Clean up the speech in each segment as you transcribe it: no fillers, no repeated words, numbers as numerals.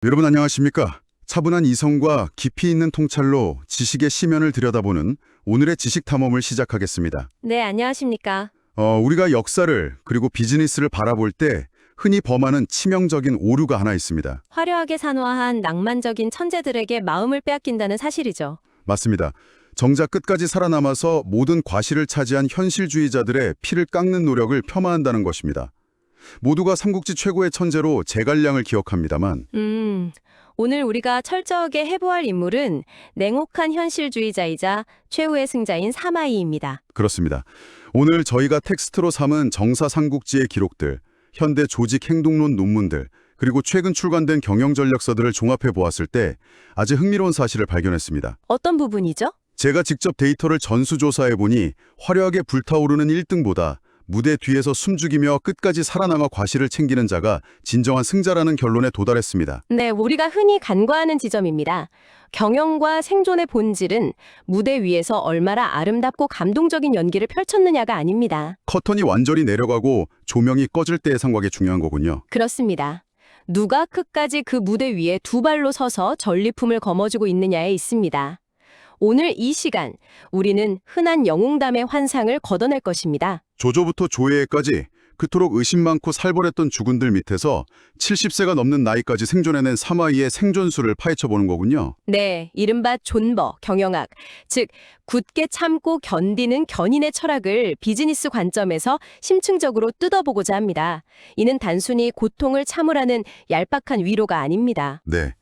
여러분 안녕하십니까? 차분한 이성과 깊이 있는 통찰로 지식의 심연을 들여다보는 오늘의 지식 탐험을 시작하겠습니다. 네, 안녕하십니까. 우리가 역사를 그리고 비즈니스를 바라볼 때 흔히 범하는 치명적인 오류가 하나 있습니다. 화려하게 산화한 낭만적인 천재들에게 마음을 빼앗긴다는 사실이죠. 맞습니다. 정작 끝까지 살아남아서 모든 과실을 차지한 현실주의자들의 피를 깎는 노력을 폄하한다는 것입니다. 모두가 삼국지 최고의 천재로 제갈량을 기억합니다만 오늘 우리가 철저하게 해부할 인물은 냉혹한 현실주의자이자 최후의 승자인 사마이입니다. 그렇습니다. 오늘 저희가 텍스트로 삼은 정사 삼국지의 기록들, 현대 조직 행동론 논문들, 그리고 최근 출간된 경영 전략서들을 종합해 보았을 때 아주 흥미로운 사실을 발견했습니다. 어떤 부분이죠? 제가 직접 데이터를 전수조사해 보니 화려하게 불타오르는 1등보다 무대 뒤에서 숨죽이며 끝까지 살아남아 과실을 챙기는 자가 진정한 승자라는 결론에 도달했습니다. 네, 우리가 흔히 간과하는 지점입니다. 경영과 생존의 본질은 무대 위에서 얼마나 아름답고 감동적인 연기를 펼쳤느냐가 아닙니다. 커튼이 완전히 내려가고 조명이 꺼질 때의 상황이 중요한 거군요. 그렇습니다. 누가 끝까지 그 무대 위에 두 발로 서서 전리품을 거머쥐고 있느냐에 있습니다. 오늘 이 시간, 우리는 흔한 영웅담의 환상을 걷어낼 것입니다. 조조부터 조예까지 그토록 의심 많고 살벌했던 주군들 밑에서 70세가 넘는 나이까지 생존해낸 사마이의 생존수를 파헤쳐보는 거군요. 네, 이른바 존버, 경영학, 즉 굳게 참고 견디는 견인의 철학을 비즈니스 관점에서 심층적으로 뜯어보고자 합니다. 이는 단순히 고통을 참으라는 얄팍한 위로가 아닙니다. 네.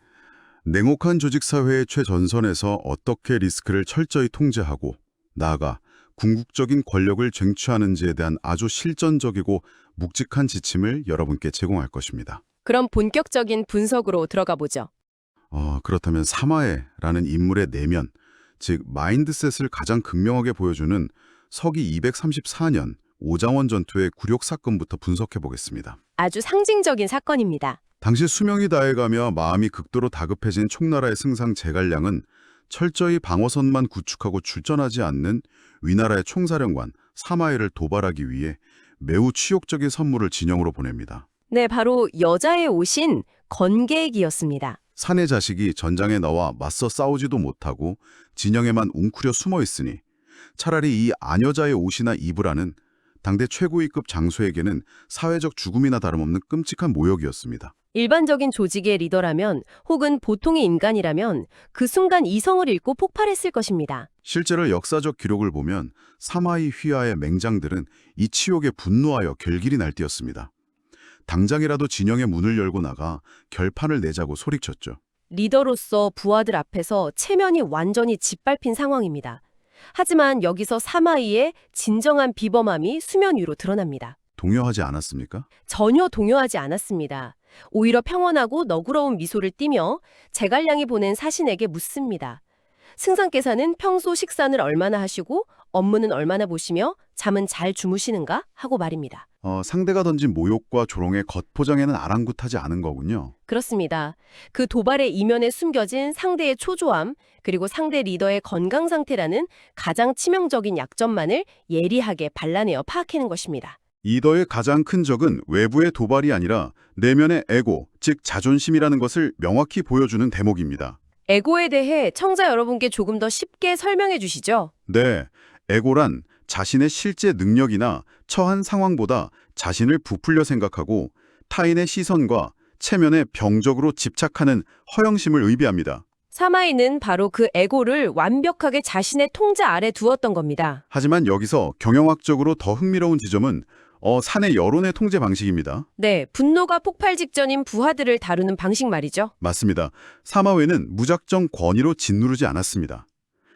냉혹한 조직사회의 최전선에서 어떻게 리스크를 철저히 통제하고 나아가 궁극적인 권력을 쟁취하는지에 대한 아주 실전적이고 묵직한 지침을 여러분께 제공할 것입니다. 그럼 본격적인 분석으로 들어가 보죠. 그렇다면 사마에라는 인물의 내면, 즉 마인드셋을 가장 극명하게 보여주는 서기 234년 오장원 전투의 굴욕 사건부터 분석해 보겠습니다. 아주 상징적인 사건입니다. 당시 수명이 다해가며 마음이 극도로 다급해진 총나라의 승상 제갈량은 철저히 방어선만 구축하고 출전하지 않는 위나라의 총사령관 사마이를 도발하기 위해 매우 치욕적인 선물을 진영으로 보냅니다. 네, 바로 여자의 옷인 건개액이었습니다. 사내 자식이 전장에 나와 맞서 싸우지도 못하고 진영에만 웅크려 숨어 있으니 차라리 이 아녀자의 옷이나 입으라는 당대 최고위급 장수에게는 사회적 죽음이나 다름없는 끔찍한 모욕이었습니다. 일반적인 조직의 리더라면 혹은 보통의 인간이라면 그 순간 이성을 잃고 폭발했을 것입니다. 실제로 역사적 기록을 보면 사마이 휘하의 맹장들은 이 치욕에 분노하여 결길이 날뛰었습니다. 당장이라도 진영의 문을 열고 나가 결판을 내자고 소리쳤죠. 리더로서 부하들 앞에서 체면이 완전히 짓밟힌 상황입니다. 하지만 여기서 사마이의 진정한 비범함이 수면 위로 드러납니다. 동요하지 않았습니까? 전혀 동요하지 않았습니다. 오히려 평온하고 너그러운 미소를 띠며 제갈량이 보낸 사신에게 묻습니다. 승상께서는 평소 식사는 얼마나 하시고 업무는 얼마나 보시며 잠은 잘 주무시는가? 하고 말입니다. 상대가 던진 모욕과 조롱의 겉포장에는 아랑곳하지 않은 거군요. 그렇습니다. 그 도발의 이면에 숨겨진 상대의 초조함, 그리고 상대 리더의 건강 상태라는 가장 치명적인 약점만을 예리하게 발라내어 파악해낸 것입니다. 리더의 가장 큰 적은 외부의 도발이 아니라 내면의 에고, 즉 자존심이라는 것을 명확히 보여주는 대목입니다. 에고에 대해 청자 여러분께 조금 더 쉽게 설명해 주시죠. 네, 에고란 자신의 실제 능력이나 처한 상황보다 자신을 부풀려 생각하고 타인의 시선과 체면에 병적으로 집착하는 허영심을 의미합니다. 사마이는 바로 그 에고를 완벽하게 자신의 통제 아래 두었던 겁니다. 하지만 여기서 경영학적으로 더 흥미로운 지점은 사내 여론의 통제 방식입니다. 네, 분노가 폭발 직전인 부하들을 다루는 방식 말이죠. 맞습니다. 사마웨는 무작정 권위로 짓누르지 않았습니다.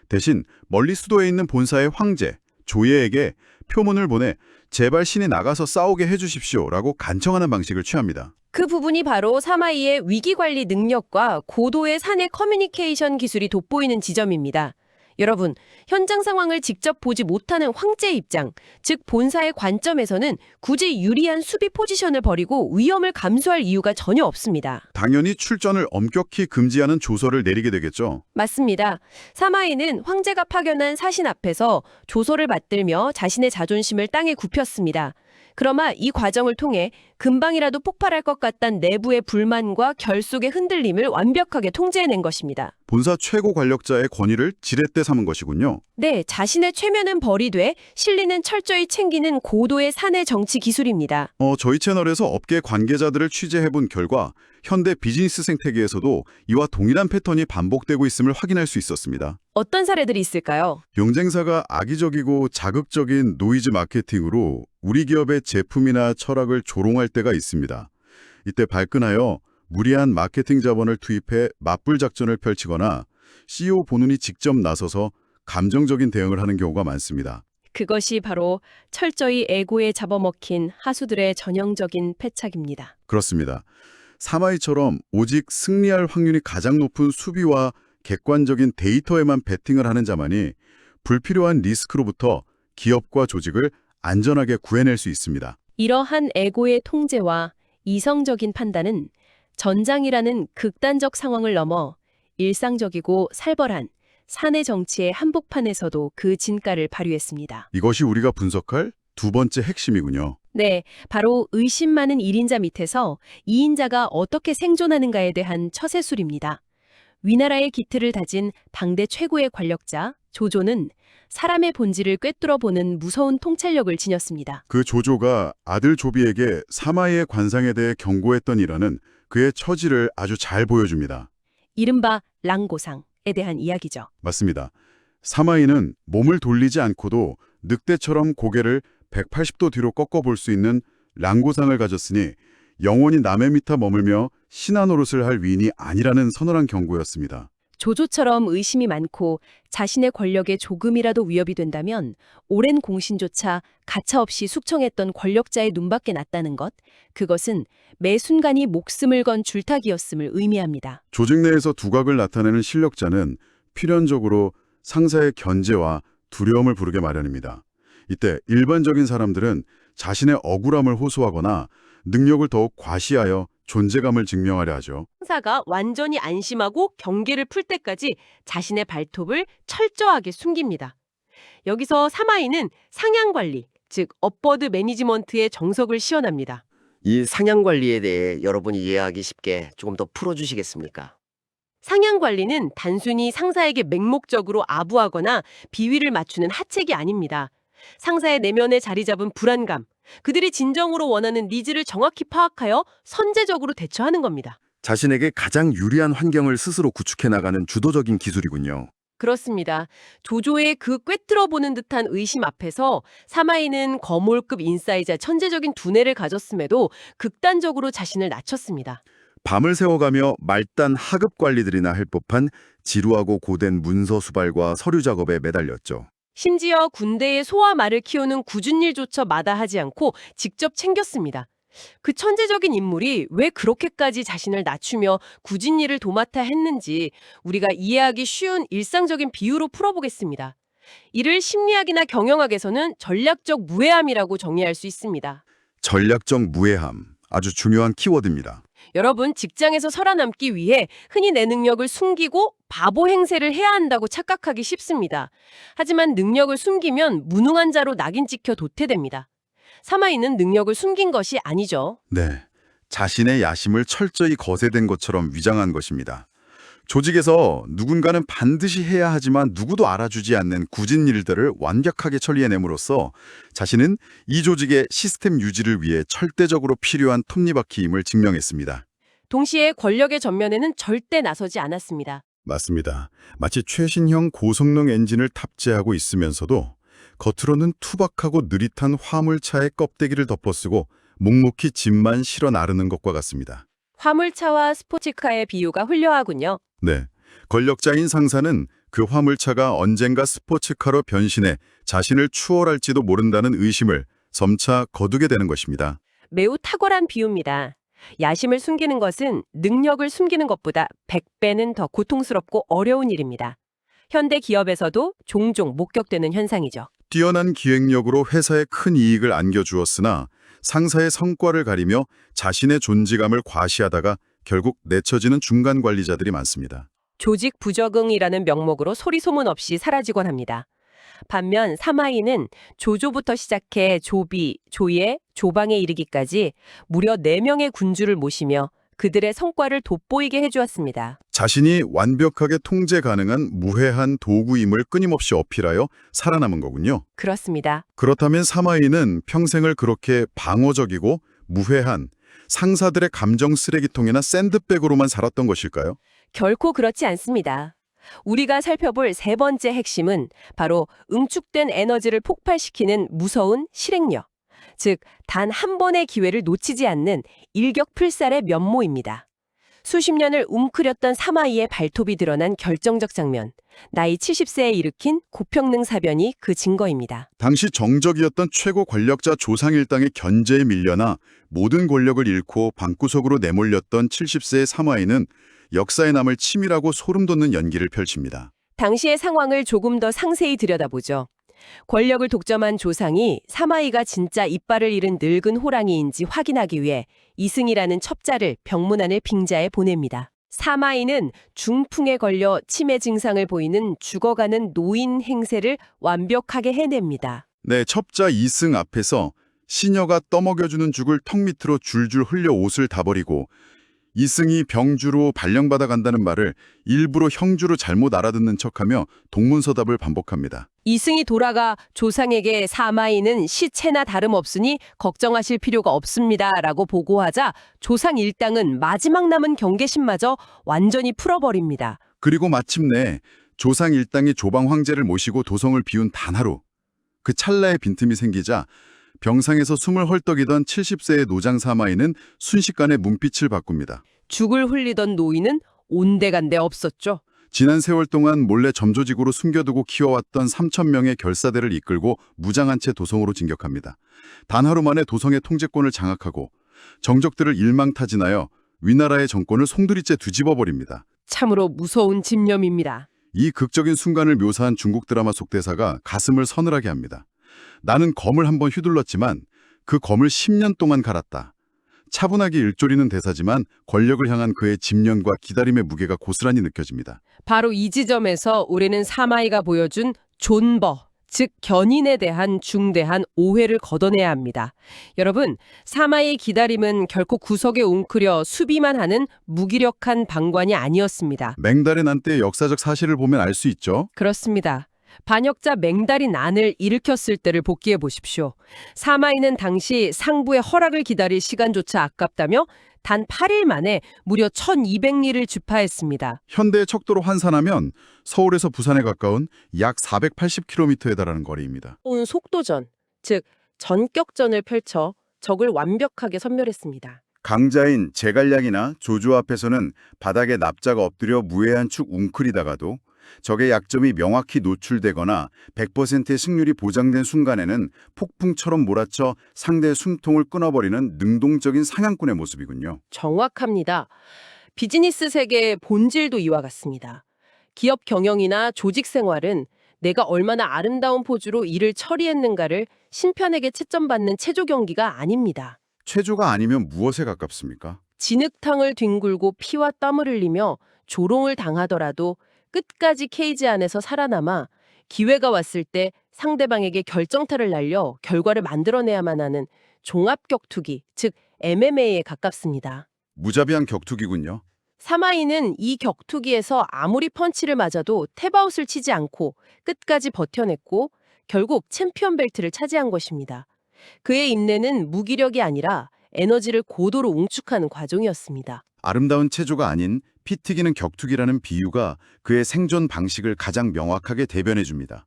대신 멀리 수도에 있는 본사의 황제, 조예에게 표문을 보내 제발 신이 나가서 싸우게 해주십시오라고 간청하는 방식을 취합니다. 그 부분이 바로 사마이의 위기관리 능력과 고도의 사내 커뮤니케이션 기술이 돋보이는 지점입니다. 여러분, 현장 상황을 직접 보지 못하는 황제의 입장, 즉 본사의 관점에서는 굳이 유리한 수비 포지션을 버리고 위험을 감수할 이유가 전혀 없습니다. 당연히 출전을 엄격히 금지하는 조서를 내리게 되겠죠. 맞습니다. 사마이는 황제가 파견한 사신 앞에서 조서를 받들며 자신의 자존심을 땅에 굽혔습니다. 그러나 이 과정을 통해 금방이라도 폭발할 것 같단 내부의 불만과 결속의 흔들림을 완벽하게 통제해낸 것입니다. 본사 최고 관력자의 권위를 지렛대 삼은 것이군요. 네, 자신의 최면은 버리되 실리는 철저히 챙기는 고도의 사내 정치 기술입니다. 저희 채널에서 업계 관계자들을 취재해본 결과 현대 비즈니스 생태계에서도 이와 동일한 패턴이 반복되고 있음을 확인할 수 있었습니다. 어떤 사례들이 있을까요? 경쟁사가 악의적이고 자극적인 노이즈 마케팅으로 우리 기업의 제품이나 철학을 조롱할 때가 있습니다. 이때 발끈하여 무리한 마케팅 자본을 투입해 맞불 작전을 펼치거나 CEO 본인이 직접 나서서 감정적인 대응을 하는 경우가 많습니다. 그것이 바로 철저히 에고에 잡아먹힌 하수들의 전형적인 패착입니다. 그렇습니다. 사마이처럼 오직 승리할 확률이 가장 높은 수비와 객관적인 데이터에만 베팅을 하는 자만이 불필요한 리스크로부터 기업과 조직을 안전하게 구해낼 수 있습니다. 이러한 에고의 통제와 이성적인 판단은 전장이라는 극단적 상황을 넘어 일상적이고 살벌한 사내 정치의 한복판에서도 그 진가를 발휘했습니다. 이것이 우리가 분석할 두 번째 핵심이군요. 네, 바로 의심 많은 1인자 밑에서 2인자가 어떻게 생존하는가에 대한 처세술입니다. 위나라의 기틀을 다진 당대 최고의 관력자 조조는 사람의 본질을 꿰뚫어보는 무서운 통찰력을 지녔습니다. 그 조조가 아들 조비에게 사마이의 관상에 대해 경고했던 그의 처지를 아주 잘 보여줍니다. 이른바 랑고상에 대한 이야기죠. 맞습니다. 사마이는 몸을 돌리지 않고도 늑대처럼 고개를 180도 뒤로 꺾어볼 수 있는 랑고상을 가졌으니 영원히 남의 밑에 머물며 신하 노릇을 할 위인이 아니라는 서늘한 경고였습니다. 조조처럼 의심이 많고 자신의 권력에 조금이라도 위협이 된다면 오랜 공신조차 가차없이 숙청했던 권력자의 눈밖에 났다는 것, 그것은 매 순간이 목숨을 건 줄타기였음을 의미합니다. 조직 내에서 두각을 나타내는 실력자는 필연적으로 상사의 견제와 두려움을 부르게 마련입니다. 이때 일반적인 사람들은 자신의 억울함을 호소하거나 능력을 더욱 과시하여 존재감을 증명하려 하죠. 상사가 완전히 안심하고 경계를 풀 때까지 자신의 발톱을 철저하게 숨깁니다. 여기서 사마이는 상향 관리, 즉 업버드 매니지먼트의 정석을 시연합니다. 이 상향 관리에 대해 여러분이 이해하기 쉽게 조금 더 풀어주시겠습니까? 상향 관리는 단순히 상사에게 맹목적으로 아부하거나 비위를 맞추는 하책이 아닙니다. 상사의 내면에 자리 잡은 불안감, 그들이 진정으로 원하는 니즈를 정확히 파악하여 선제적으로 대처하는 겁니다. 자신에게 가장 유리한 환경을 스스로 구축해 나가는 주도적인 기술이군요. 그렇습니다. 조조의 그 꿰뚫어보는 듯한 의심 앞에서 사마이는 거몰급 인싸이자 천재적인 두뇌를 가졌음에도 극단적으로 자신을 낮췄습니다. 밤을 새워가며 말단 하급 관리들이나 할 법한 지루하고 고된 문서 수발과 서류 작업에 매달렸죠. 심지어 군대의 소와 말을 키우는 굳은 일조차 마다하지 않고 직접 챙겼습니다. 그 천재적인 인물이 왜 그렇게까지 자신을 낮추며 굳은 일을 도맡아 했는지 우리가 이해하기 쉬운 일상적인 비유로 풀어보겠습니다. 이를 심리학이나 경영학에서는 전략적 무해함이라고 정의할 수 있습니다. 전략적 무해함, 아주 중요한 키워드입니다. 여러분, 직장에서 살아남기 위해 흔히 내 능력을 숨기고 바보 행세를 해야 한다고 착각하기 쉽습니다. 하지만 능력을 숨기면 무능한 자로 낙인 찍혀 도태됩니다. 사마이는 능력을 숨긴 것이 아니죠. 네, 자신의 야심을 철저히 거세된 것처럼 위장한 것입니다. 조직에서 누군가는 반드시 해야 하지만 누구도 알아주지 않는 굳은 일들을 완벽하게 처리해냄으로써 자신은 이 조직의 시스템 유지를 위해 절대적으로 필요한 톱니바퀴임을 증명했습니다. 동시에 권력의 전면에는 절대 나서지 않았습니다. 맞습니다. 마치 최신형 고성능 엔진을 탑재하고 있으면서도 겉으로는 투박하고 느릿한 화물차의 껍데기를 덮어쓰고 묵묵히 짐만 실어 나르는 것과 같습니다. 화물차와 스포츠카의 비유가 훌륭하군요. 네, 권력자인 상사는 그 화물차가 언젠가 스포츠카로 변신해 자신을 추월할지도 모른다는 의심을 점차 거두게 되는 것입니다. 매우 탁월한 비유입니다. 야심을 숨기는 것은 능력을 숨기는 것보다 100배는 더 고통스럽고 어려운 일입니다. 현대 기업에서도 종종 목격되는 현상이죠. 뛰어난 기획력으로 회사에 큰 이익을 안겨주었으나 상사의 성과를 가리며 자신의 존재감을 과시하다가 결국 내쳐지는 중간 관리자들이 많습니다. 조직 부적응이라는 명목으로 소리 소문 없이 사라지곤 합니다. 반면 사마이는 조조부터 시작해 조비, 조예, 조방에 이르기까지 무려 4명의 군주를 모시며 그들의 성과를 돋보이게 해주었습니다. 자신이 완벽하게 통제 가능한 무해한 도구임을 끊임없이 어필하여 살아남은 거군요. 그렇습니다. 그렇다면 사마이는 평생을 그렇게 방어적이고 무해한 상사들의 감정 쓰레기통이나 샌드백으로만 살았던 것일까요? 결코 그렇지 않습니다. 우리가 살펴볼 3번째 핵심은 바로 응축된 에너지를 폭발시키는 무서운 실행력, 즉 단 한 번의 기회를 놓치지 않는 일격필살의 면모입니다. 수십 년을 웅크렸던 사마이의 발톱이 드러난 결정적 장면, 나이 70세에 일으킨 고평능 사변이 그 증거입니다. 당시 정적이었던 최고 권력자 조상일당의 견제에 밀려나 모든 권력을 잃고 방구석으로 내몰렸던 70세의 사마이는 역사에 남을 치밀하고 소름 돋는 연기를 펼칩니다. 당시의 상황을 조금 더 상세히 들여다보죠. 권력을 독점한 조상이 사마이가 진짜 이빨을 잃은 늙은 호랑이인지 확인하기 위해 이승이라는 첩자를 병문 안을 빙자해 보냅니다. 사마이는 중풍에 걸려 치매 증상을 보이는 죽어가는 노인 행세를 완벽하게 해냅니다. 네, 첩자 이승 앞에서 시녀가 떠먹여주는 죽을 턱 밑으로 줄줄 흘려 옷을 다 버리고 이승이 병주로 발령받아 간다는 말을 일부러 형주로 잘못 알아듣는 척하며 동문서답을 반복합니다. 이승이 돌아가 조상에게 사마이는 시체나 다름없으니 걱정하실 필요가 없습니다 라고 보고하자 조상 일당은 마지막 남은 경계심마저 완전히 풀어버립니다. 그리고 마침내 조상 일당이 조방 황제를 모시고 도성을 비운 단 하루, 그 찰나에 빈틈이 생기자 병상에서 숨을 헐떡이던 70세의 노장 사마이는 순식간에 문빛을 바꿉니다. 죽을 흘리던 노인은 온데간데 없었죠. 지난 세월 동안 몰래 점조직으로 숨겨두고 키워왔던 3,000명의 결사대를 이끌고 무장한 채 도성으로 진격합니다. 단 하루 만에 도성의 통제권을 장악하고 정적들을 일망타진하여 위나라의 정권을 송두리째 뒤집어버립니다. 참으로 무서운 집념입니다. 이 극적인 순간을 묘사한 중국 드라마 속 대사가 가슴을 서늘하게 합니다. 나는 검을 한번 휘둘렀지만 그 검을 10년 동안 갈았다. 차분하게 일조리는 대사지만 권력을 향한 그의 집념과 기다림의 무게가 고스란히 느껴집니다. 바로 이 지점에서 우리는 사마이가 보여준 존버, 즉 견인에 대한 중대한 오해를 걷어내야 합니다. 여러분, 사마이의 기다림은 결코 구석에 웅크려 수비만 하는 무기력한 방관이 아니었습니다. 맹달의 난 때의 역사적 사실을 보면 알 수 있죠. 그렇습니다. 반역자 맹달이 난을 일으켰을 때를 복기해 보십시오. 사마이는 당시 상부의 허락을 기다릴 시간조차 아깝다며 단 8일 만에 무려 1200리를 주파했습니다. 현대의 척도로 환산하면 서울에서 부산에 가까운 약 480km에 달하는 거리입니다. 온 속도전, 즉 전격전을 펼쳐 적을 완벽하게 섬멸했습니다. 강자인 제갈량이나 조조 앞에서는 바닥에 납자가 엎드려 무해한 축 웅크리다가도 적의 약점이 명확히 노출되거나 100%의 승률이 보장된 순간에는 폭풍처럼 몰아쳐 상대의 숨통을 끊어버리는 능동적인 사냥꾼의 모습이군요. 정확합니다. 비즈니스 세계의 본질도 이와 같습니다. 기업 경영이나 조직 생활은 내가 얼마나 아름다운 포즈로 일을 처리했는가를 신편에게 채점받는 체조 경기가 아닙니다. 체조가 아니면 무엇에 가깝습니까? 진흙탕을 뒹굴고 피와 땀을 흘리며 조롱을 당하더라도 끝까지 케이지 안에서 살아남아 기회가 왔을 때 상대방에게 결정타를 날려 결과를 만들어내야만 하는 종합격투기, 즉 MMA에 가깝습니다. 무자비한 격투기군요. 사마이는 이 격투기에서 아무리 펀치를 맞아도 탭아웃을 치지 않고 끝까지 버텨냈고 결국 챔피언 벨트를 차지한 것입니다. 그의 인내는 무기력이 아니라 에너지를 고도로 웅축하는 과정이었습니다. 아름다운 체조가 아닌 피 튀기는 격투기라는 비유가 그의 생존 방식을 가장 명확하게 대변해줍니다.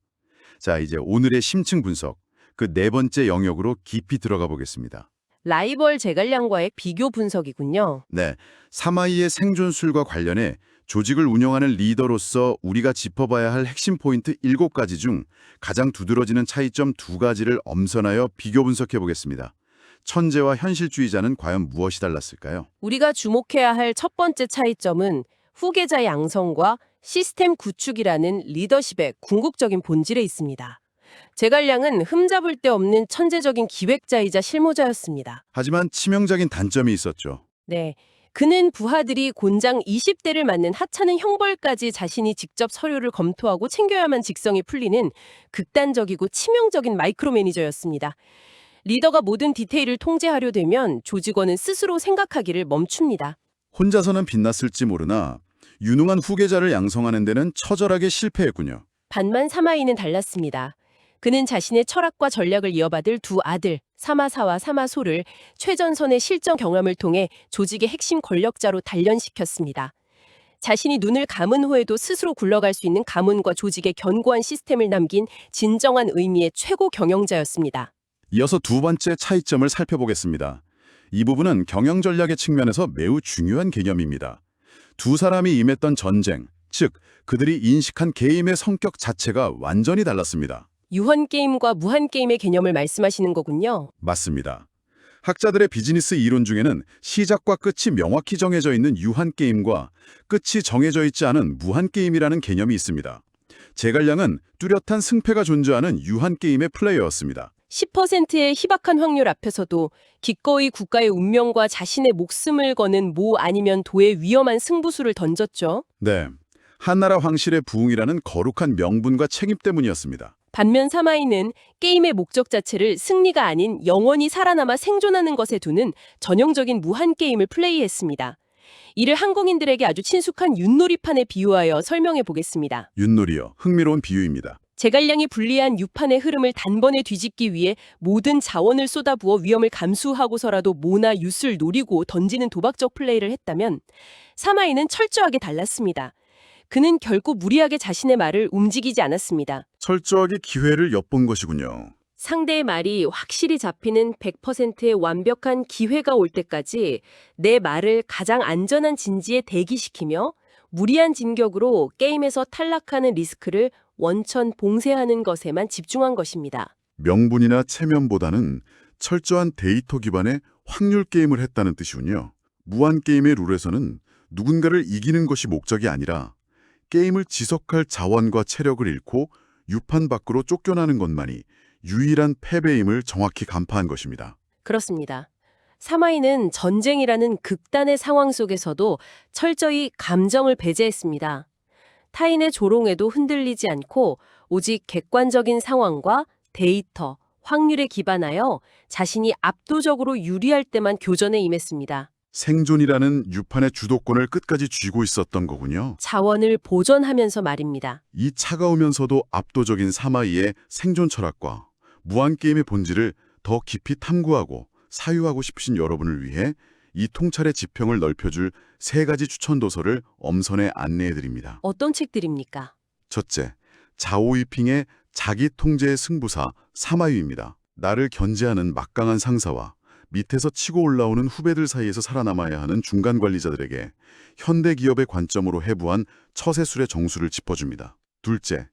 자, 이제 오늘의 심층 분석, 그 4번째 영역으로 깊이 들어가 보겠습니다. 라이벌 제갈량과의 비교 분석이군요. 네, 사마이의 생존술과 관련해 조직을 운영하는 리더로서 우리가 짚어봐야 할 핵심 포인트 7가지 중 가장 두드러지는 차이점 2가지를 엄선하여 비교 분석해 보겠습니다. 천재와 현실주의자는 과연 무엇이 달랐을까요? 우리가 주목해야 할 첫 번째 차이점은 후계자 양성과 시스템 구축이라는 리더십의 궁극적인 본질에 있습니다. 제갈량은 흠잡을 데 없는 천재적인 기획자이자 실무자였습니다. 하지만 치명적인 단점이 있었죠. 네, 그는 부하들이 곤장 20대를 맞는 하찮은 형벌까지 자신이 직접 서류를 검토하고 챙겨야만 직성이 풀리는 극단적이고 치명적인 마이크로 매니저였습니다. 리더가 모든 디테일을 통제하려 되면 조직원은 스스로 생각하기를 멈춥니다. 혼자서는 빛났을지 모르나 유능한 후계자를 양성하는 데는 처절하게 실패했군요. 반면 사마이는 달랐습니다. 그는 자신의 철학과 전략을 이어받을 두 아들, 사마사와 사마소를 최전선의 실전 경험을 통해 조직의 핵심 권력자로 단련시켰습니다. 자신이 눈을 감은 후에도 스스로 굴러갈 수 있는 가문과 조직의 견고한 시스템을 남긴 진정한 의미의 최고 경영자였습니다. 이어서 두 번째 차이점을 살펴보겠습니다. 이 부분은 경영 전략의 측면에서 매우 중요한 개념입니다. 두 사람이 임했던 전쟁, 즉 그들이 인식한 게임의 성격 자체가 완전히 달랐습니다. 유한게임과 무한게임의 개념을 말씀하시는 거군요. 맞습니다. 학자들의 비즈니스 이론 중에는 시작과 끝이 명확히 정해져 있는 유한게임과 끝이 정해져 있지 않은 무한게임이라는 개념이 있습니다. 제갈량은 뚜렷한 승패가 존재하는 유한게임의 플레이어였습니다. 10%의 희박한 확률 앞에서도 기꺼이 국가의 운명과 자신의 목숨을 거는 모 아니면 도의 위험한 승부수를 던졌죠. 네, 한나라 황실의 부흥이라는 거룩한 명분과 책임 때문이었습니다. 반면 사마이는 게임의 목적 자체를 승리가 아닌 영원히 살아남아 생존하는 것에 두는 전형적인 무한게임을 플레이했습니다. 이를 한국인들에게 아주 친숙한 윷놀이판에 비유하여 설명해 보겠습니다. 윷놀이요. 흥미로운 비유입니다. 제갈량이 불리한 유판의 흐름을 단번에 뒤집기 위해 모든 자원을 쏟아부어 위험을 감수하고서라도 모나 윷을 노리고 던지는 도박적 플레이를 했다면 사마이는 철저하게 달랐습니다. 그는 결코 무리하게 자신의 말을 움직이지 않았습니다. 철저하게 기회를 엿본 것이군요. 상대의 말이 확실히 잡히는 100%의 완벽한 기회가 올 때까지 내 말을 가장 안전한 진지에 대기시키며 무리한 진격으로 게임에서 탈락하는 리스크를 원천 봉쇄하는 것에만 집중한 것입니다. 명분이나 체면보다는 철저한 데이터 기반의 확률 게임을 했다는 뜻이군요. 무한게임의 룰에서는 누군가를 이기는 것이 목적이 아니라 게임을 지속할 자원과 체력을 잃고 유판 밖으로 쫓겨나는 것만이 유일한 패배임을 정확히 간파한 것입니다. 그렇습니다. 사마이는 전쟁이라는 극단의 상황 속에서도 철저히 감정을 배제했습니다. 타인의 조롱에도 흔들리지 않고 오직 객관적인 상황과 데이터, 확률에 기반하여 자신이 압도적으로 유리할 때만 교전에 임했습니다. 생존이라는 유판의 주도권을 끝까지 쥐고 있었던 거군요. 자원을 보존하면서 말입니다. 이 차가우면서도 압도적인 사마이의 생존 철학과 무한게임의 본질을 더 깊이 탐구하고 사유하고 싶으신 여러분을 위해 이 통찰의 지평을 넓혀줄 3가지 추천 도서를 엄선해 안내해드립니다. 어떤 책들입니까? 첫째, 자오이핑의 자기 통제의 승부사 사마유입니다. 나를 견제하는 막강한 상사와 밑에서 치고 올라오는 후배들 사이에서 살아남아야 하는 중간 관리자들에게 현대 기업의 관점으로 해부한 처세술의 정수를 짚어줍니다. 둘째,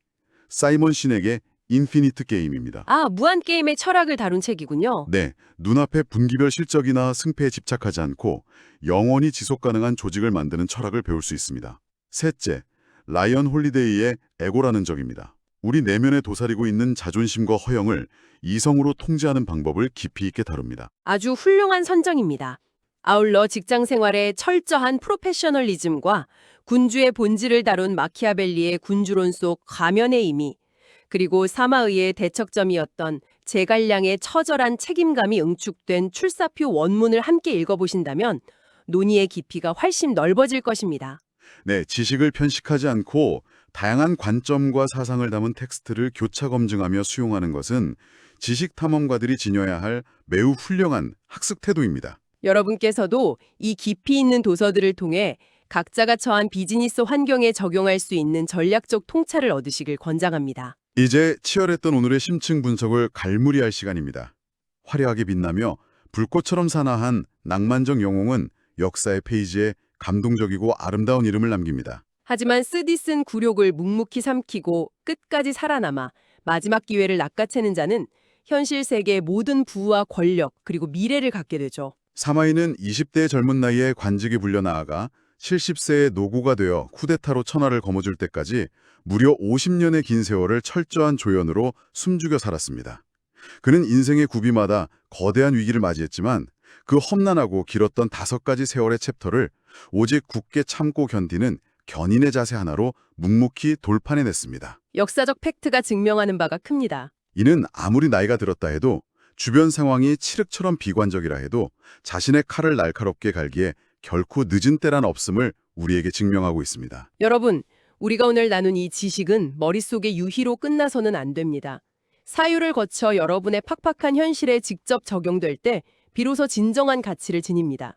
사이먼 신에게 인피니트 게임입니다. 무한게임의 철학을 다룬 책이군요. 네, 눈앞의 분기별 실적이나 승패에 집착하지 않고 영원히 지속 가능한 조직을 만드는 철학을 배울 수 있습니다. 셋째, 라이언 홀리데이의 에고라는 적입니다. 우리 내면에 도사리고 있는 자존심과 허영을 이성으로 통제하는 방법을 깊이 있게 다룹니다. 아주 훌륭한 선정입니다. 아울러 직장 생활의 철저한 프로페셔널리즘과 군주의 본질을 다룬 마키아벨리의 군주론 속 가면의 의미, 그리고 사마의의 대척점이었던 제갈량의 처절한 책임감이 응축된 출사표 원문을 함께 읽어보신다면 논의의 깊이가 훨씬 넓어질 것입니다. 네, 지식을 편식하지 않고 다양한 관점과 사상을 담은 텍스트를 교차 검증하며 수용하는 것은 지식 탐험가들이 지녀야 할 매우 훌륭한 학습 태도입니다. 여러분께서도 이 깊이 있는 도서들을 통해 각자가 처한 비즈니스 환경에 적용할 수 있는 전략적 통찰을 얻으시길 권장합니다. 이제 치열했던 오늘의 심층 분석을 갈무리할 시간입니다. 화려하게 빛나며 불꽃처럼 산화한 낭만적 영웅은 역사의 페이지에 감동적이고 아름다운 이름을 남깁니다. 하지만 쓰디쓴 굴욕을 묵묵히 삼키고 끝까지 살아남아 마지막 기회를 낚아채는 자는 현실 세계의 모든 부와 권력 그리고 미래를 갖게 되죠. 사마이는 20대의 젊은 나이에 관직에 불려나아가 70세의 노고가 되어 쿠데타로 천하를 거머쥘 때까지 무려 50년의 긴 세월을 철저한 조연으로 숨죽여 살았습니다. 그는 인생의 구비마다 거대한 위기를 맞이했지만 그 험난하고 길었던 5가지 세월의 챕터를 오직 굳게 참고 견디는 견인의 자세 하나로 묵묵히 돌파해냈습니다. 역사적 팩트가 증명하는 바가 큽니다. 이는 아무리 나이가 들었다 해도 주변 상황이 칠흑처럼 비관적이라 해도 자신의 칼을 날카롭게 갈기에 결코 늦은 때란 없음을 우리에게 증명하고 있습니다. 여러분, 우리가 오늘 나눈 이 지식은 머릿속의 유희로 끝나서는 안 됩니다. 사유를 거쳐 여러분의 팍팍한 현실에 직접 적용될 때 비로소 진정한 가치를 지닙니다.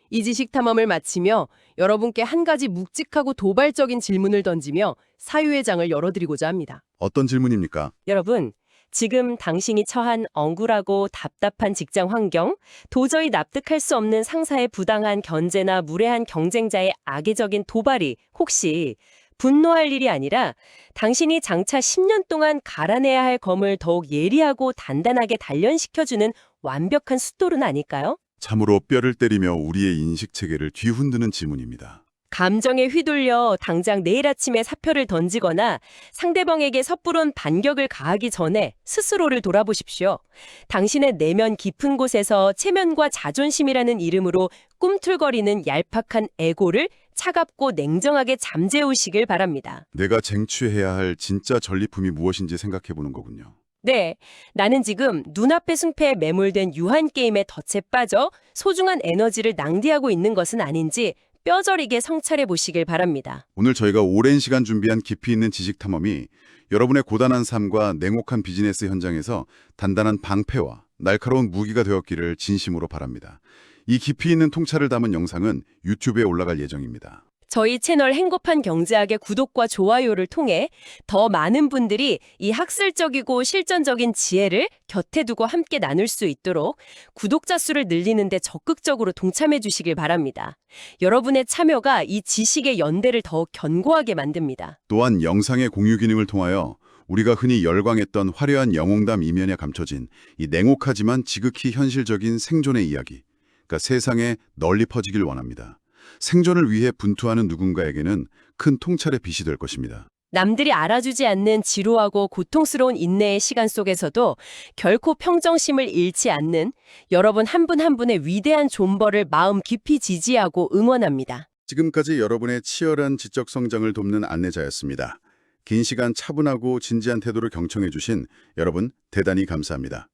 이 지식 탐험을 마치며 여러분께 한 가지 묵직하고 도발적인 질문을 던지며 사유의 장을 열어드리고자 합니다. 어떤 질문입니까? 여러분, 지금 당신이 처한 억울하고 답답한 직장 환경, 도저히 납득할 수 없는 상사의 부당한 견제나 무례한 경쟁자의 악의적인 도발이 혹시 분노할 일이 아니라 당신이 장차 10년 동안 갈아내야 할 검을 더욱 예리하고 단단하게 단련시켜주는 완벽한 숫돌은 아닐까요? 참으로 뼈를 때리며 우리의 인식체계를 뒤흔드는 질문입니다. 감정에 휘둘려 당장 내일 아침에 사표를 던지거나 상대방에게 섣부른 반격을 가하기 전에 스스로를 돌아보십시오. 당신의 내면 깊은 곳에서 체면과 자존심이라는 이름으로 꿈틀거리는 얄팍한 에고를 차갑고 냉정하게 잠재우시길 바랍니다. 내가 쟁취해야 할 진짜 전리품이 무엇인지 생각해보는 거군요. 네, 나는 지금 눈앞의 승패에 매몰된 유한 게임에 덫에 빠져 소중한 에너지를 낭비하고 있는 것은 아닌지 뼈저리게 성찰해 보시길 바랍니다. 오늘 저희가 오랜 시간 준비한 깊이 있는 지식 탐험이 여러분의 고단한 삶과 냉혹한 비즈니스 현장에서 단단한 방패와 날카로운 무기가 되었기를 진심으로 바랍니다. 이 깊이 있는 통찰을 담은 영상은 유튜브에 올라갈 예정입니다. 저희 채널 행복한 경제학의 구독과 좋아요를 통해 더 많은 분들이 이 학술적이고 실전적인 지혜를 곁에 두고 함께 나눌 수 있도록 구독자 수를 늘리는 데 적극적으로 동참해 주시길 바랍니다. 여러분의 참여가 이 지식의 연대를 더욱 견고하게 만듭니다. 또한 영상의 공유 기능을 통하여 우리가 흔히 열광했던 화려한 영웅담 이면에 감춰진 이 냉혹하지만 지극히 현실적인 생존의 이야기, 그러니까 세상에 널리 퍼지길 원합니다. 생존을 위해 분투하는 누군가에게는 큰 통찰의 빛이 될 것입니다. 남들이 알아주지 않는 지루하고 고통스러운 인내의 시간 속에서도 결코 평정심을 잃지 않는 여러분 한 분 한 분의 위대한 존버를 마음 깊이 지지하고 응원합니다. 지금까지 여러분의 치열한 지적 성장을 돕는 안내자였습니다. 긴 시간 차분하고 진지한 태도를 경청해 주신 여러분 대단히 감사합니다.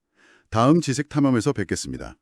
다음 지식 탐험에서 뵙겠습니다.